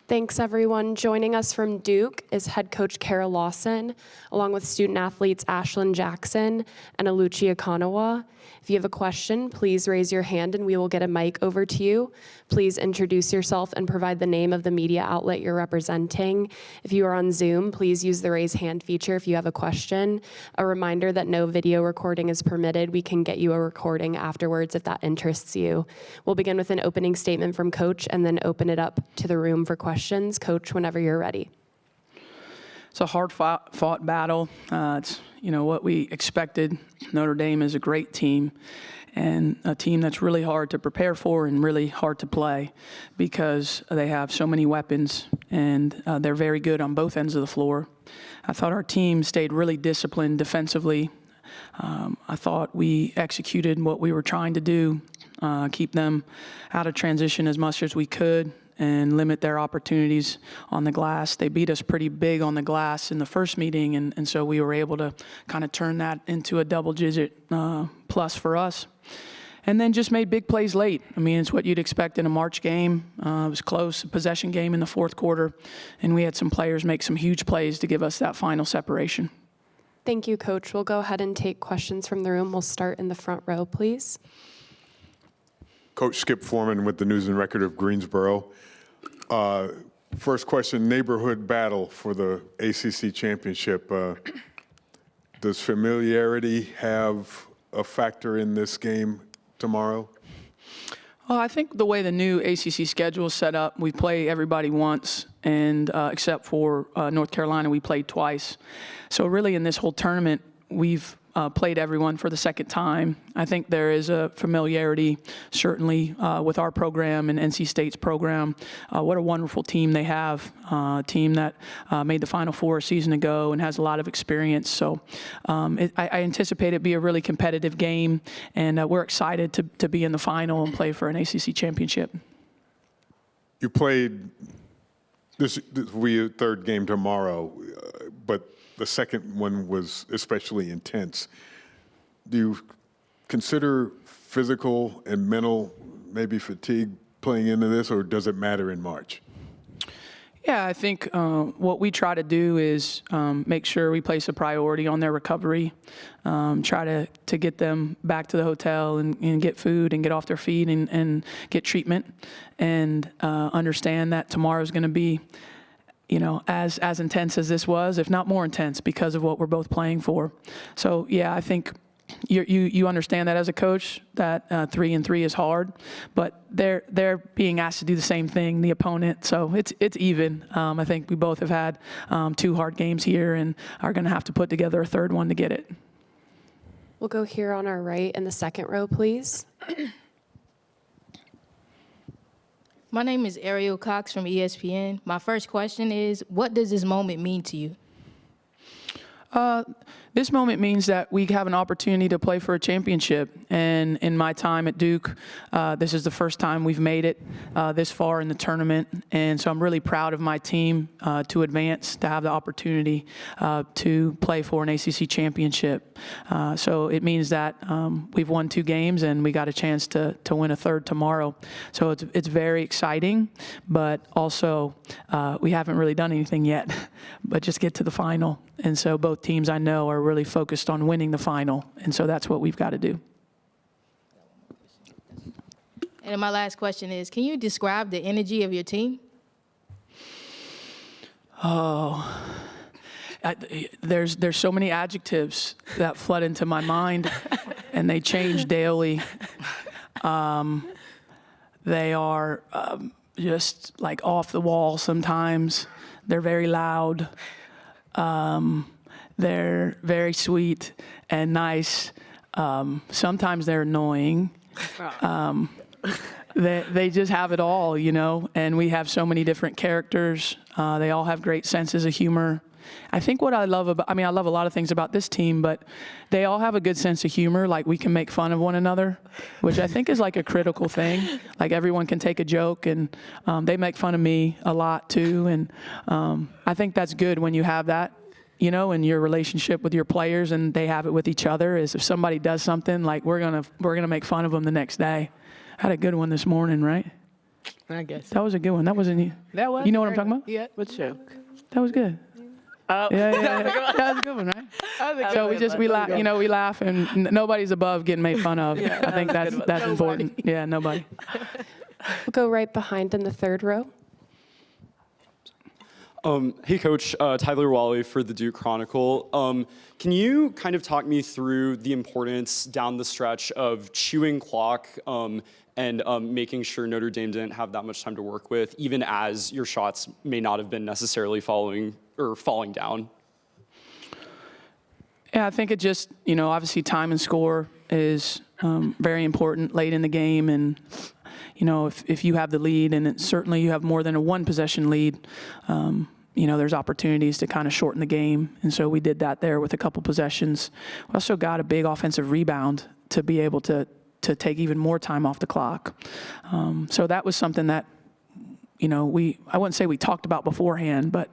Thanks, everyone. Joining us from Duke is head coach Kara Lawson, along with student athletes Ashlyn Jackson and Aluchi Akanawa. If you have a question, please raise your hand and we will get a mic over to you. Please introduce yourself and provide the name of the media outlet you're representing. If you are on Zoom, please use the raise hand feature if you have a question. A reminder that no video recording is permitted. We can get you a recording afterwards if that interests you. We'll begin with an opening statement from Coach and then open it up to the room for questions. Coach, whenever you're ready. It's a hard-fought battle. It's what we expected. Notre Dame is a great team and a team that's really hard to prepare for and really hard to play because they have so many weapons and they're very good on both ends of the floor. I thought our team stayed really disciplined defensively. I thought we executed what we were trying to do, keep them out of transition as much as we could and limit their opportunities on the glass. They beat us pretty big on the glass in the first meeting, and so we were able to kind of turn that into a double-digit plus for us. And then just made big plays late. I mean, it's what you'd expect in a March game. It was close, a possession game in the fourth quarter, and we had some players make some huge plays to give us that final separation. Thank you, Coach. We'll go ahead and take questions from the room. We'll start in the front row, please. Coach Skip Foreman with the News and Record of Greensboro. First question, neighborhood battle for the ACC championship. Does familiarity have a factor in this game tomorrow? Well, I think the way the new ACC schedule is set up, we play everybody once, and except for North Carolina, we played twice. So really in this whole tournament, we've played everyone for the second time. I think there is a familiarity, certainly, with our program and NC State's program. What a wonderful team they have, a team that made the Final Four a season ago and has a lot of experience. So I anticipate it be a really competitive game, and we're excited to be in the final and play for an ACC championship. You played, this will be your third game tomorrow, but the second one was especially intense. Do you consider physical and mental, maybe fatigue, playing into this, or does it matter in March? Yeah, I think what we try to do is make sure we place a priority on their recovery, try to get them back to the hotel and get food and get off their feet and get treatment, and understand that tomorrow is going to be as intense as this was, if not more intense, because of what we're both playing for. So, yeah, I think you understand that as a coach, that 3-3 is hard, but they're being asked to do the same thing, the opponent. So it's even. I think we both have had 2 hard games here and are going to have to put together a third one to get it. We'll go here on our right in the second row, please. My name is Ariel Cox from ESPN. My first question is, what does this moment mean to you? This moment means that we have an opportunity to play for a championship. And in my time at Duke, this is the first time we've made it this far in the tournament. And so I'm really proud of my team to advance, to have the opportunity to play for an ACC championship. So it means that we've won 2 games and we got a chance to win a third tomorrow. So it's very exciting, but also we haven't really done anything yet, but just get to the final. And so both teams I know are really focused on winning the final. And so that's what we've got to do. And my last question is, can you describe the energy of your team? Oh, there's so many adjectives that flood into my mind, and they change daily. They are just like off the wall sometimes. They're very loud. They're very sweet and nice. Sometimes they're annoying. They just have it all, and we have so many different characters. They all have great senses of humor. I think what I love I love a lot of things about this team, but they all have a good sense of humor. Like, we can make fun of one another, which I think is like a critical thing. Like, everyone can take a joke, and they make fun of me a lot too. And I think that's good when you have that, in your relationship with your players, and they have it with each other, is if somebody does something, like we're gonna make fun of them the next day. I had a good one this morning, right? I guess. That was a good one. That wasn't you. That was. You know what I'm talking about? Yeah. What's joke? That was good. Oh. Yeah. That was a good one, right? So we laugh, we laugh, and nobody's above getting made fun of. Yeah, I think that's important. Yeah, nobody. We'll go right behind in the third row. Hey, Coach. Tyler Wally for the Duke Chronicle. Can you kind of talk me through the importance down the stretch of chewing clock and making sure Notre Dame didn't have that much time to work with, even as your shots may not have been necessarily falling down? Yeah, I think it just, obviously time and score is very important late in the game. And, if you have the lead, and certainly you have more than a one possession lead, there's opportunities to kind of shorten the game. And so we did that there with a couple possessions. We also got a big offensive rebound to be able to take even more time off the clock. So that was something that, I wouldn't say we talked about beforehand, but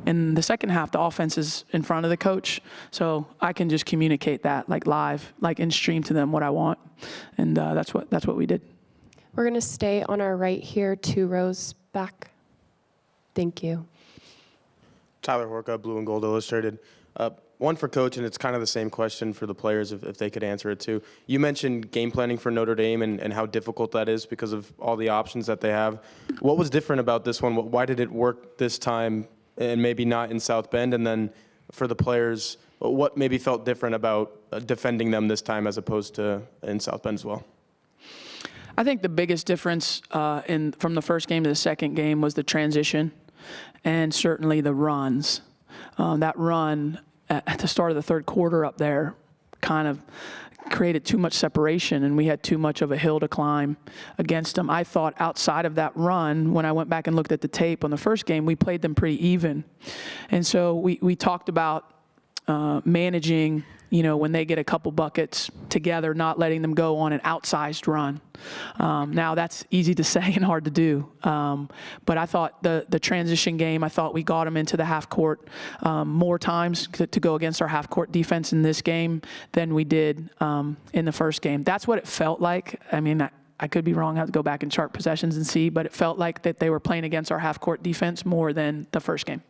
in the second half, the offense is in front of the coach. So I can just communicate that like live, like in stream to them what I want. And that's what we did. We're going to stay on our right here, 2 rows back. Thank you. Tyler Horka, Blue and Gold Illustrated. One for Coach, and it's kind of the same question for the players if they could answer it too. You mentioned game planning for Notre Dame and how difficult that is because of all the options that they have. What was different about this one? Why did it work this time and maybe not in South Bend? And then for the players, what maybe felt different about defending them this time as opposed to in South Bend as well? I think the biggest difference from the first game to the second game was the transition and certainly the runs. That run at the start of the third quarter up there kind of created too much separation, and we had too much of a hill to climb against them. I thought outside of that run, when I went back and looked at the tape on the first game, we played them pretty even. And so we talked about managing, when they get a couple buckets together, not letting them go on an outsized run. Now that's easy to say and hard to do. But I thought the transition game, I thought we got them into the half court more times to go against our half court defense in this game than we did in the first game. That's what it felt like. I mean, I could be wrong. I have to go back and chart possessions and see, but it felt like that they were playing against our half court defense more than the first game.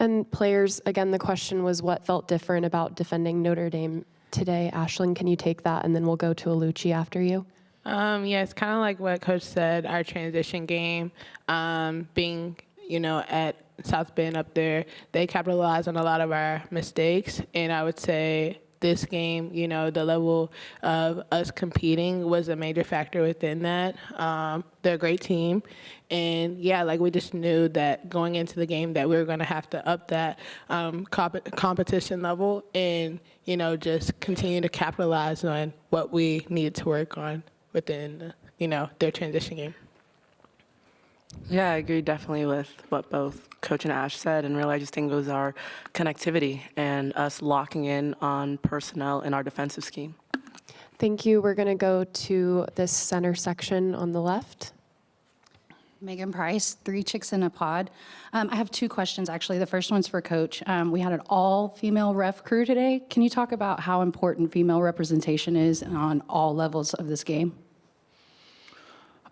And players, again, the question was what felt different about defending Notre Dame today. Ashlyn, can you take that? And then we'll go to Alucci after you. Yeah, it's kind of like what Coach said, our transition game, being, at South Bend up there, they capitalized on a lot of our mistakes. And I would say this game, the level of us competing was a major factor within that. They're a great team. And, yeah, we just knew that going into the game that we were going to have to up that competition level and, just continue to capitalize on what we needed to work on within, their transition game. Yeah, I agree definitely with what both Coach and Ash said, and really I just think it was our connectivity and us locking in on personnel in our defensive scheme. Thank you. We're going to go to this center section on the left. Megan Price, 3 Chicks in a Pod. I have 2 questions, actually. The first one's for Coach. We had an all-female ref crew today. Can you talk about how important female representation is on all levels of this game?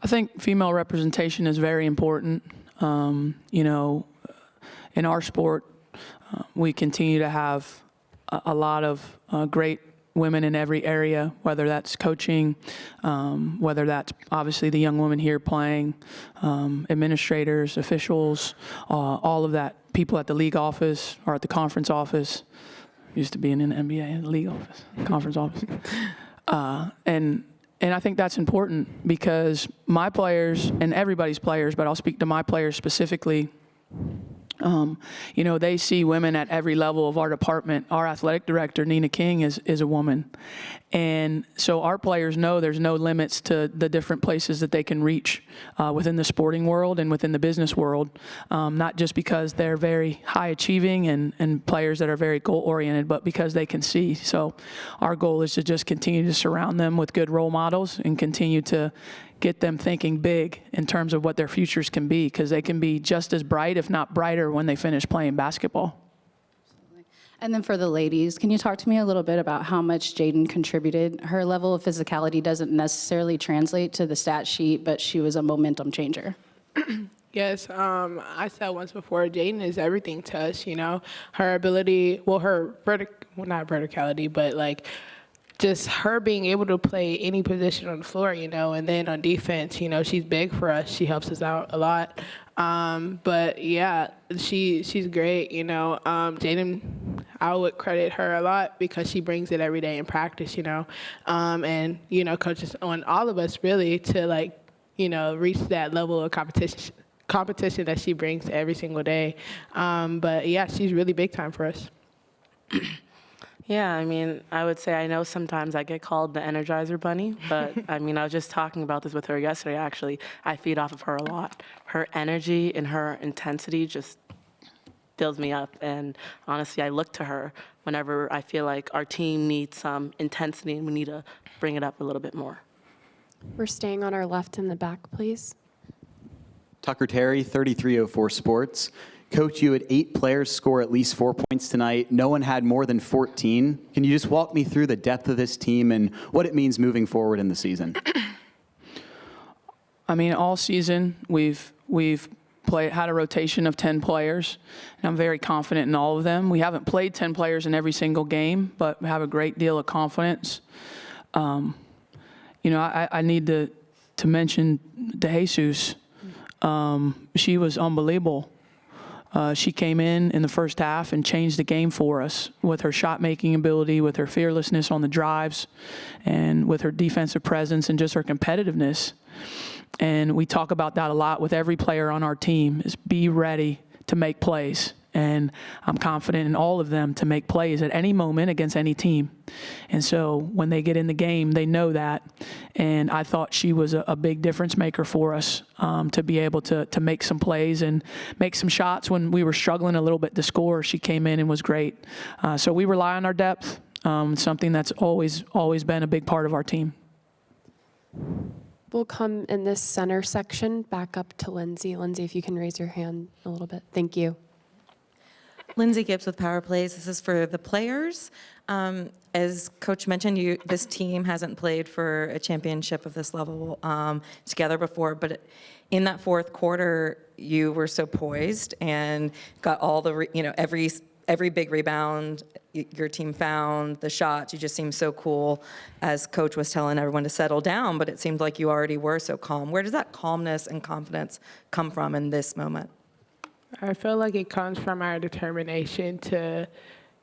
I think female representation is very important. In our sport, we continue to have a lot of great women in every area, whether that's coaching, whether that's obviously the young woman here playing, administrators, officials, all of that, people at the league office or at the conference office. Used to be in the NBA, league office, conference office. And I think that's important because my players and everybody's players, but I'll speak to my players specifically, they see women at every level of our department. Our athletic director, Nina King, is a woman. And so our players know there's no limits to the different places that they can reach within the sporting world and within the business world, not just because they're very high achieving and players that are very goal oriented, but because they can see. So our goal is to just continue to surround them with good role models and continue to get them thinking big in terms of what their futures can be, because they can be just as bright, if not brighter, when they finish playing basketball. And then for the ladies, can you talk to me a little bit about how much Jaden contributed? Her level of physicality doesn't necessarily translate to the stat sheet, but she was a momentum changer. Yes, I said once before, Jaden is everything to us, you know. Her ability, well, not verticality, but like just her being able to play any position on the floor, you know, and then on defense, you know, she's big for us. She helps us out a lot. But yeah, she's great, you know. Jaden, I would credit her a lot because she brings it every day in practice, you know. And, you know, coaches on all of us really to like, you know, reach that level of competition that she brings every single day. But yeah, she's really big time for us. Yeah, I mean, I would say I know sometimes I get called the Energizer Bunny, but I mean, I was just talking about this with her yesterday, actually. I feed off of her a lot. Her energy and her intensity just fills me up. And honestly, I look to her whenever I feel like our team needs some intensity and we need to bring it up a little bit more. We're staying on our left in the back, please. Tucker Terry, 3304 Sports. Coach, you had 8 players score at least 4 points tonight. No one had more than 14. Can you just walk me through the depth of this team and what it means moving forward in the season? I mean, all season we've had a rotation of 10 players, and I'm very confident in all of them. We haven't played 10 players in every single game, but we have a great deal of confidence. You know, I need to mention DeJesus. She was unbelievable. She came in the first half and changed the game for us with her shot-making ability, with her fearlessness on the drives, and with her defensive presence and just her competitiveness. And we talk about that a lot with every player on our team, is be ready to make plays. And I'm confident in all of them to make plays at any moment against any team. And so when they get in the game, they know that. And I thought she was a big difference maker for us to be able to make some plays and make some shots when we were struggling a little bit to score. She came in and was great. So we rely on our depth, something that's always been a big part of our team. We'll come in this center section back up to Lindsay. Lindsay, if you can raise your hand a little bit. Thank you. Lindsay Gibbs with Power Plays. This is for the players. As Coach mentioned, this team hasn't played for a championship of this level together before, but in that fourth quarter, you were so poised and got all the, every big rebound your team found, the shots. You just seemed so cool as Coach was telling everyone to settle down, but it seemed like you already were so calm. Where does that calmness and confidence come from in this moment? I feel like it comes from our determination to,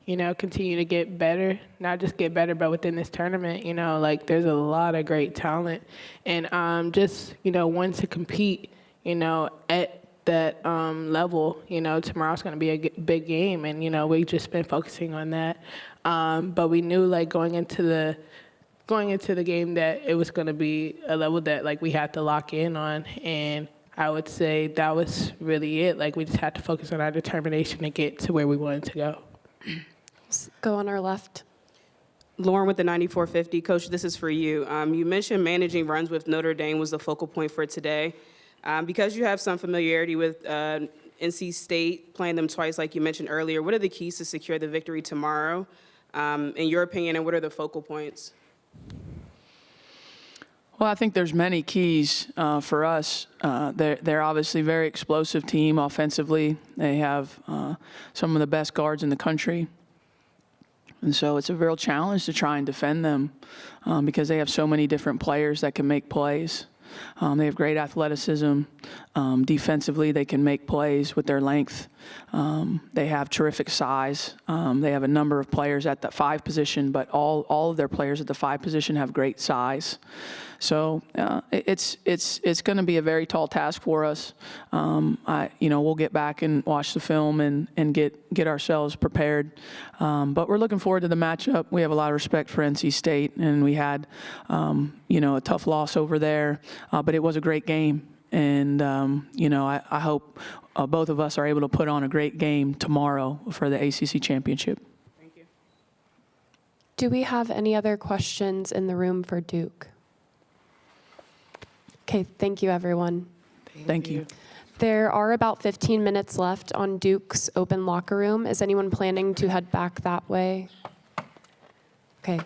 continue to get better, not just get better, but within this tournament, like there's a lot of great talent and just, wanting to compete, at that level, tomorrow's going to be a big game and, we've just been focusing on that. But we knew like going into the game that it was going to be a level that like we had to lock in on, and I would say that was really it. Like, we just had to focus on our determination to get to where we wanted to go. Let's go on our left. Lauren with the 9450. Coach, this is for you. You mentioned managing runs with Notre Dame was the focal point for today. Because you have some familiarity with NC State, playing them twice like you mentioned earlier, what are the keys to secure the victory tomorrow, in your opinion, and what are the focal points? Well, I think there's many keys for us. They're obviously a very explosive team offensively. They have some of the best guards in the country. And so it's a real challenge to try and defend them because they have so many different players that can make plays. They have great athleticism. Defensively, they can make plays with their length. They have terrific size. They have a number of players at the 5 position, but all of their players at the 5 position have great size. So it's going to be a very tall task for us. We'll get back and watch the film and get ourselves prepared. But we're looking forward to the matchup. We have a lot of respect for NC State, and we had a tough loss over there, but it was a great game. And I hope both of us are able to put on a great game tomorrow for the ACC championship. Thank you. Do we have any other questions in the room for Duke? Okay, thank you, everyone. Thank you. There are about 15 minutes left on Duke's open locker room. Is anyone planning to head back that way? Okay.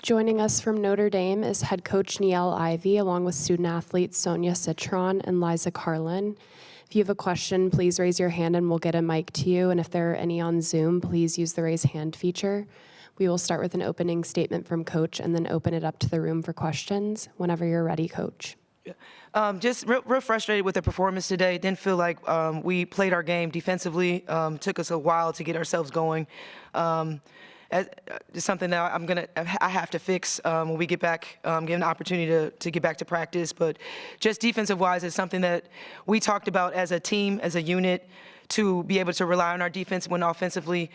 Joining us from Notre Dame is head coach ncaaw Ivy, along with student athletes Sonia Citron and Liza Carlin. If you have a question, please raise your hand and we'll get a mic to you. And if there are any on Zoom, please use the raise hand feature. We will start with an opening statement from Coach and then open it up to the room for questions. Whenever you're ready, Coach. Just real frustrated with the performance today. Didn't feel like we played our game defensively. Took us a while to get ourselves going. It's something that I have to fix when we get back, get an opportunity to get back to practice. But just defensive-wise, it's something that we talked about as a team, as a unit, to be able to rely on our defense when offensively,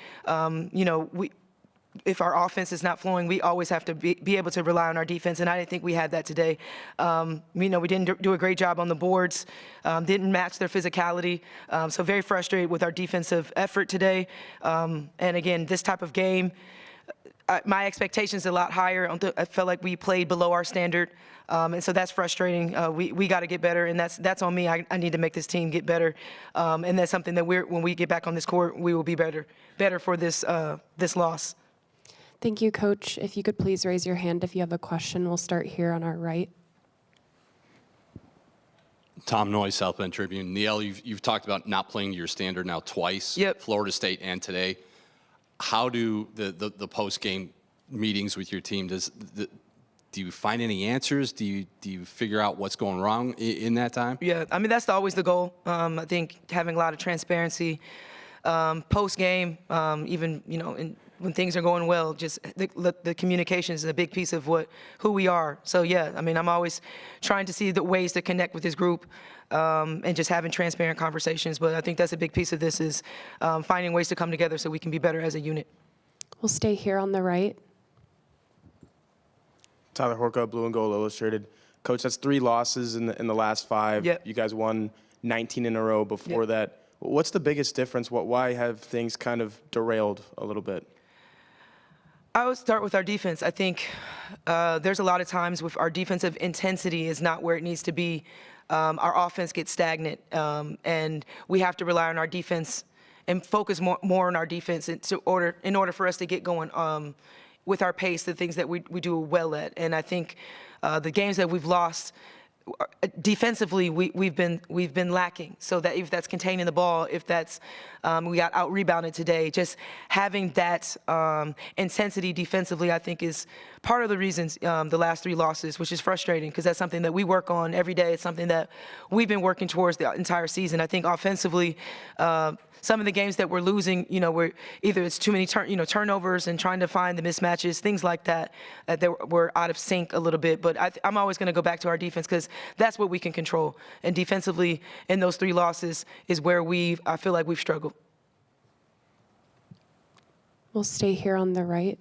if our offense is not flowing, we always have to be able to rely on our defense, and I didn't think we had that today. We didn't do a great job on the boards, didn't match their physicality, so very frustrated with our defensive effort today. And again, this type of game, my expectations are a lot higher. I felt like we played below our standard, and so that's frustrating. We got to get better, and that's on me. I need to make this team get better, and that's something that when we get back on this court, we will be better for this loss. Thank you, Coach. If you could please raise your hand if you have a question. We'll start here on our right. Tom Noy, South Bend Tribune. Neil, you've talked about not playing to your standard now twice. Yep. Florida State and today. How do the post-game meetings with your team, do you find any answers? Do you figure out what's going wrong in that time? Yeah, I mean, that's always the goal. I think having a lot of transparency post-game, even, when things are going well, just the communication is a big piece of who we are. So yeah, I mean, I'm always trying to see the ways to connect with this group and just having transparent conversations. But I think that's a big piece of this is finding ways to come together so we can be better as a unit. We'll stay here on the right. Tyler Horka, Blue and Gold Illustrated. Coach, that's 3 losses in the last 5. Yep. You guys won 19 in a row before that. What's the biggest difference? Why have things kind of derailed a little bit? I would start with our defense. I think there's a lot of times with our defensive intensity is not where it needs to be. Our offense gets stagnant, and we have to rely on our defense and focus more on our defense in order for us to get going with our pace, the things that we do well at. And I think the games that we've lost, defensively, we've been lacking. So that if that's containing the ball, if that's we got out rebounded today, just having that intensity defensively, I think is part of the reasons the last 3 losses, which is frustrating because that's something that we work on every day. It's something that we've been working towards the entire season. I think offensively, some of the games that we're losing, where either it's too many turnovers and trying to find the mismatches, things like that, that we're out of sync a little bit. But I'm always going to go back to our defense because that's what we can control. And defensively, in those 3 losses is where I feel like we've struggled. We'll stay here on the right.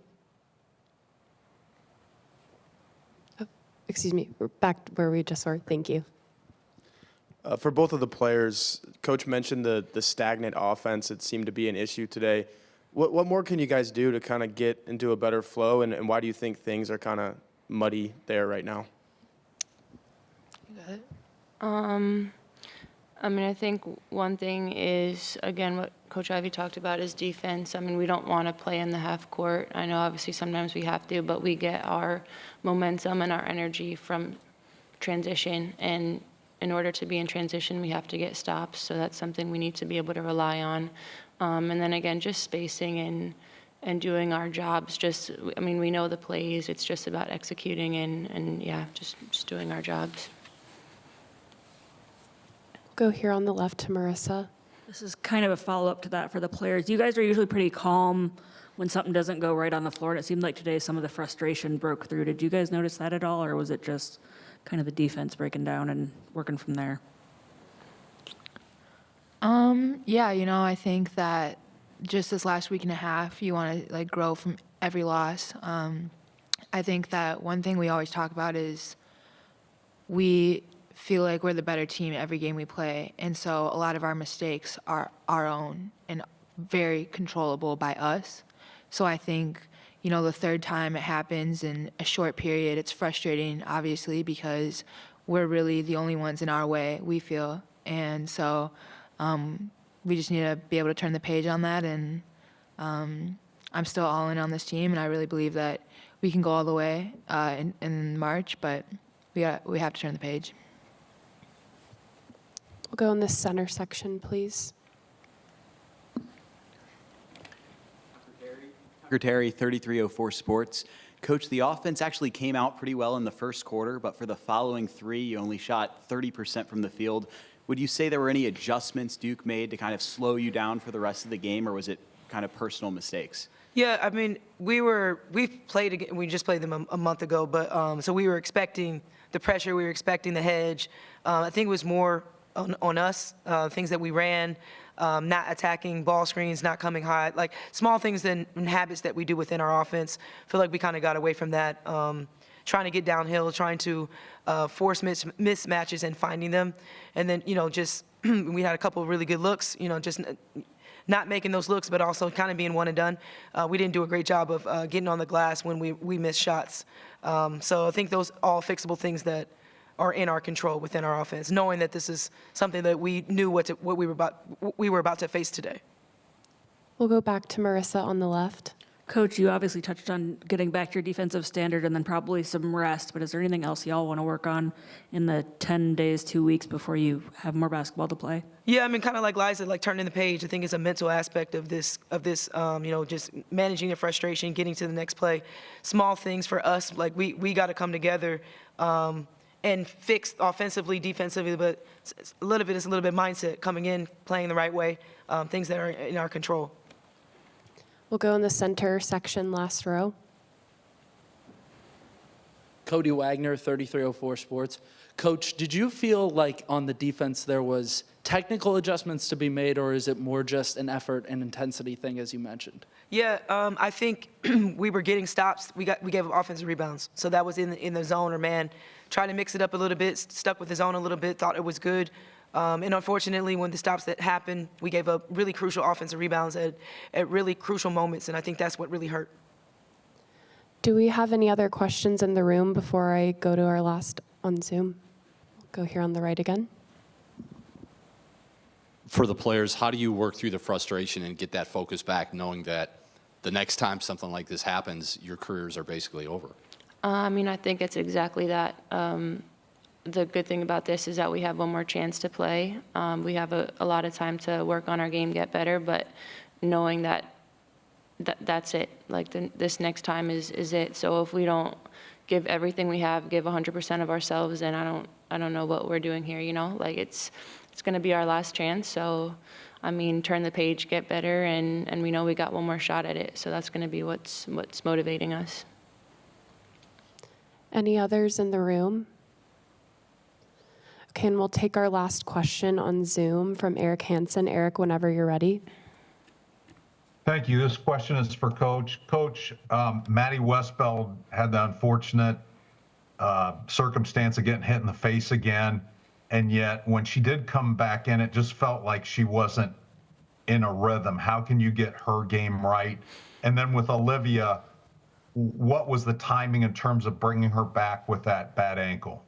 Oh, excuse me, we're back where we just were. Thank you. For both of the players, Coach mentioned the stagnant offense. It seemed to be an issue today. What more can you guys do to kind of get into a better flow, and why do you think things are kind of muddy there right now? You got it. I mean, I think one thing is, again, what Coach Ivy talked about is defense. I mean, we don't want to play in the half court. I know obviously sometimes we have to, but we get our momentum and our energy from transition, and in order to be in transition, we have to get stops, so that's something we need to be able to rely on. And then again, just spacing and doing our jobs. I mean, we know the plays, it's just about executing and yeah, just doing our jobs. Go here on the left to Marissa. This is kind of a follow-up to that for the players. You guys are usually pretty calm when something doesn't go right on the floor, and it seemed like today some of the frustration broke through. Did you guys notice that at all, or was it just kind of the defense breaking down and working from there? Yeah, I think that just this last week and a half, you want to grow from every loss. I think that one thing we always talk about is we feel like we're the better team every game we play. And so a lot of our mistakes are our own and very controllable by us. So I think, the third time it happens in a short period, it's frustrating, obviously, because we're really the only ones in our way, we feel. And so we just need to be able to turn the page on that. And I'm still all in on this team, and I really believe that we can go all the way in March, but we have to turn the page. We'll go in the center section, please. Secretary, 3304 Sports. Coach, the offense actually came out pretty well in the first quarter, but for the following three, you only shot 30% from the field. Would you say there were any adjustments Duke made to kind of slow you down for the rest of the game, or was it kind of personal mistakes? Yeah, I mean, we just played them a month ago, but so we were expecting the pressure, we were expecting the hedge. I think it was more on us, things that we ran, not attacking ball screens, not coming high, like small things and habits that we do within our offense. I feel like we kind of got away from that, trying to get downhill, trying to force mismatches and finding them. And then, just we had a couple of really good looks, just not making those looks, but also kind of being one and done. We didn't do a great job of getting on the glass when we missed shots. So I think those all fixable things that are in our control within our offense, knowing that this is something that we knew what we were about to face today. We'll go back to Marissa on the left. Coach, you obviously touched on getting back to your defensive standard and then probably some rest, but is there anything else y'all want to work on in the 10 days, 2 weeks before you have more basketball to play? Yeah, I mean, kind of like Liza, like turning the page. I think it's a mental aspect of this, just managing the frustration, getting to the next play. Small things for us, like we got to come together and fix offensively, defensively, but a little bit mindset, coming in, playing the right way, things that are in our control. We'll go in the center section, last row. Cody Wagner, 3304 Sports. Coach, did you feel like on the defense there was technical adjustments to be made, or is it more just an effort and intensity thing, as you mentioned? Yeah, I think we were getting stops. We gave up offensive rebounds, so that was in the zone or man. Tried to mix it up a little bit, stuck with the zone a little bit, thought it was good. And unfortunately, when the stops that happened, we gave up really crucial offensive rebounds at really crucial moments, and I think that's what really hurt. Do we have any other questions in the room before I go to our last on Zoom? Go here on the right again. For the players, how do you work through the frustration and get that focus back, knowing that the next time something like this happens, your careers are basically over? I think it's exactly that. The good thing about this is that we have one more chance to play. We have a lot of time to work on our game, get better, but knowing that that's it. Like this next time is it. So if we don't give everything we have, give 100% of ourselves, then I don't know what we're doing here. Like it's going to be our last chance. So turn the page, get better, and we know we got one more shot at it. So that's going to be what's motivating us. Any others in the room? Okay, and we'll take our last question on Zoom from Eric Hansen. Eric, whenever you're ready. Thank you. This question is for Coach. Coach, Maddie Westfeld had the unfortunate circumstance of getting hit in the face again, and yet when she did come back in, it just felt like she wasn't in a rhythm. How can you get her game right? And then with Olivia, what was the timing in terms of bringing her back with that bad ankle?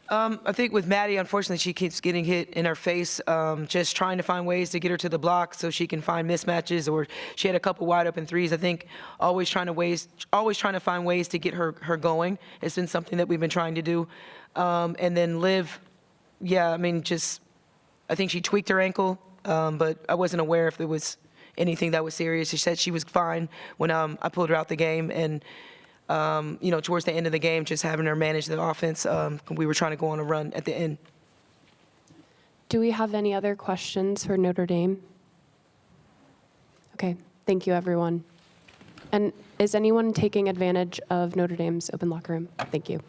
I think with Maddie, unfortunately, she keeps getting hit in her face, just trying to find ways to get her to the block so she can find mismatches, or she had a couple wide open threes. I think always trying to find ways to get her going. It's been something that we've been trying to do. And then Liv, I think she tweaked her ankle, but I wasn't aware if there was anything that was serious. She said she was fine when I pulled her out the game, and towards the end of the game, just having her manage the offense, we were trying to go on a run at the end. Do we have any other questions for Notre Dame? Okay, thank you, everyone. And is anyone taking advantage of Notre Dame's open locker room? Thank you.